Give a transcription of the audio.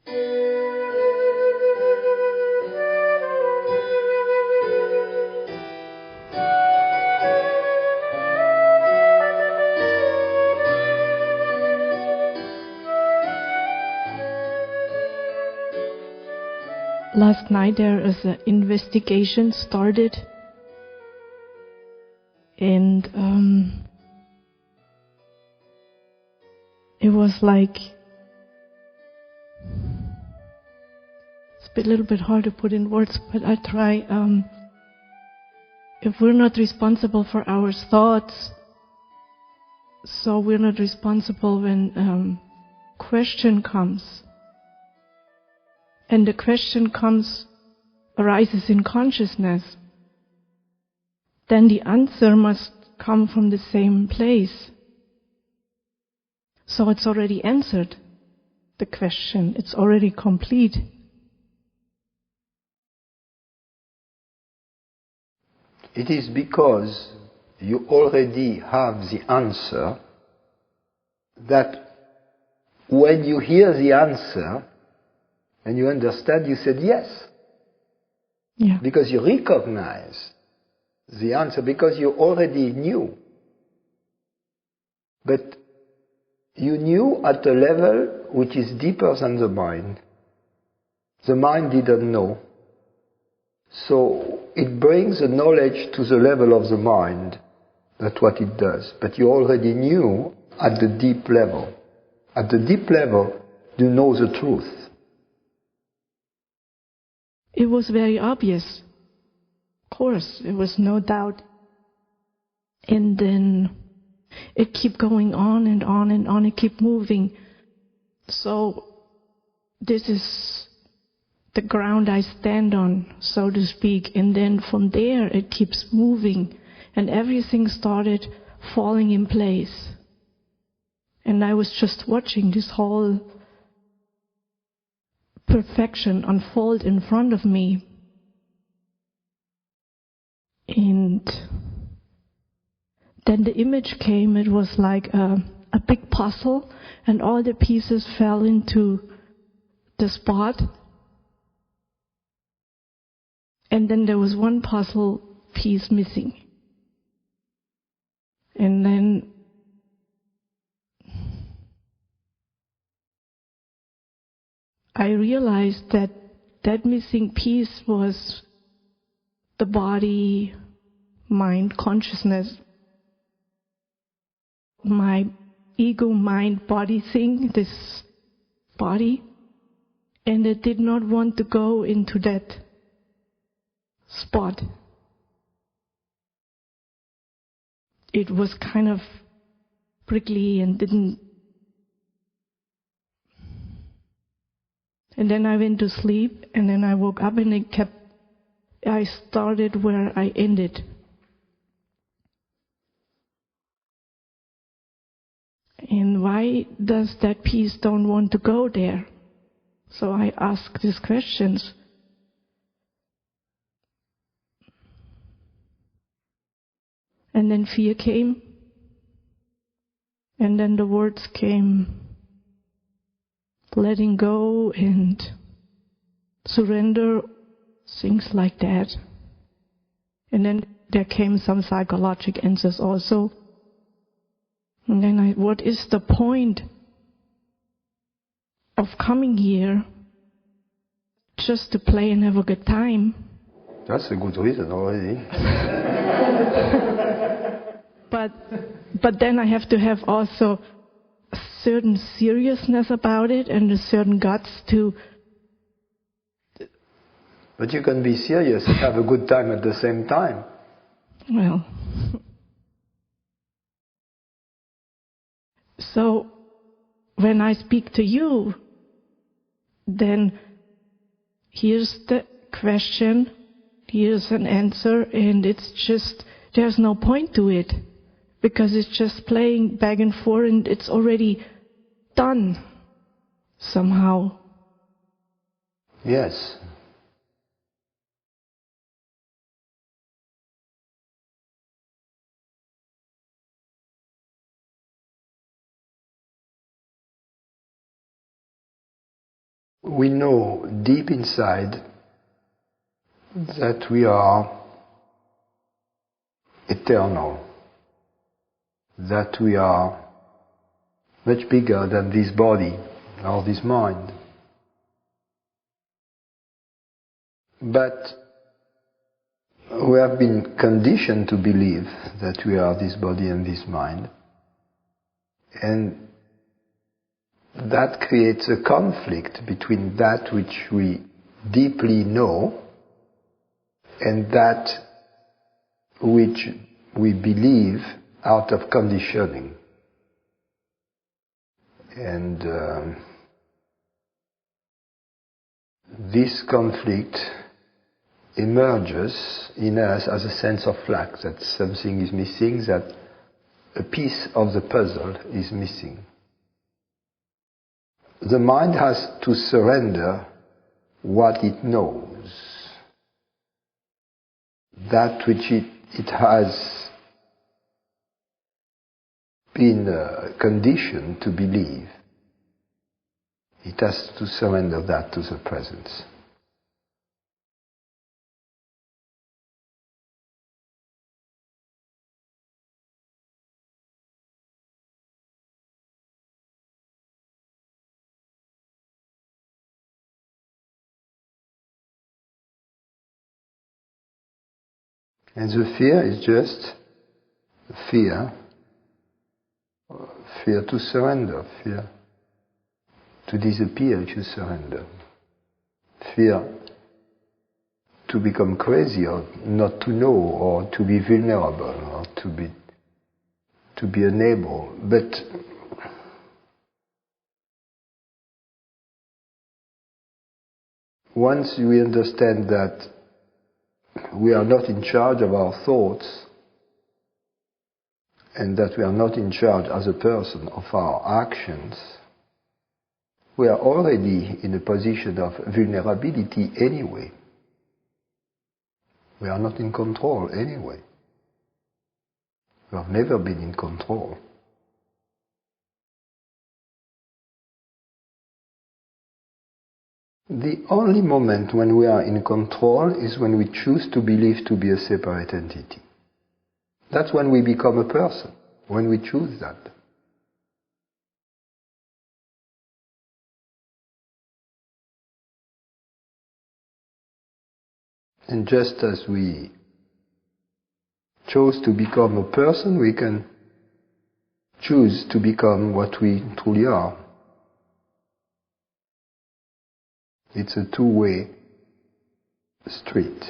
Last night there is an investigation started, and it was like, it's a little bit hard to put in words, but I try. If we're not responsible for our thoughts, so we're not responsible when question comes. And the question arises in consciousness, then the answer must come from the same place. So it's already answered, the question. It's already complete. It is because you already have the answer that when you hear the answer, and you understand, you said yes. Yeah. Because you recognize the answer, because you already knew. But you knew at a level which is deeper than the mind. The mind didn't know. So it brings the knowledge to the level of the mind. That's what it does. But you already knew at the deep level. At the deep level, you know the truth. It was very obvious. Of course, there was no doubt. And then it kept going on and on and on. It kept moving. So this is the ground I stand on, so to speak. And then from there it keeps moving. And everything started falling in place. And I was just watching this whole perfection unfold in front of me. And then the image came. It was like a big puzzle, and all the pieces fell into the spot. And then there was one puzzle piece missing. And then I realized that that missing piece was the body, mind, consciousness, my ego, mind, body thing, this body, and it did not want to go into that spot. It was kind of prickly and didn't. And then I went to sleep, and then I woke up, and I started where I ended. And why does that piece don't want to go there? So I asked these questions. And then fear came. And then the words came, letting go and surrender, things like that. And then there came some psychological answers also. And then what is the point of coming here just to play and have a good time? That's a good reason already. But then I have to have also a certain seriousness about it and a certain guts to... But you can be serious and have a good time at the same time. Well... So, when I speak to you, then here's the question, here's an answer, and it's just, there's no point to it, because it's just playing back and forth, and it's already done, somehow. Yes. we know deep inside that we are eternal, that we are much bigger than this body or this mind. But we have been conditioned to believe that we are this body and this mind. And that creates a conflict between that which we deeply know and that which we believe out of conditioning. And this conflict emerges in us as a sense of lack, that something is missing, that a piece of the puzzle is missing. The mind has to surrender what it knows, that which it has been conditioned to believe. It has to surrender that to the presence. And the fear is just fear to surrender, fear to disappear if you surrender, fear to become crazy or not to know or to be vulnerable or to be unable. But once we understand that we are not in charge of our thoughts and that we are not in charge as a person of our actions, we are already in a position of vulnerability anyway. We are not in control anyway. We have never been in control. The only moment when we are in control is when we choose to believe to be a separate entity. That's when we become a person, when we choose that. And just as we chose to become a person, we can choose to become what we truly are. It's a two-way street.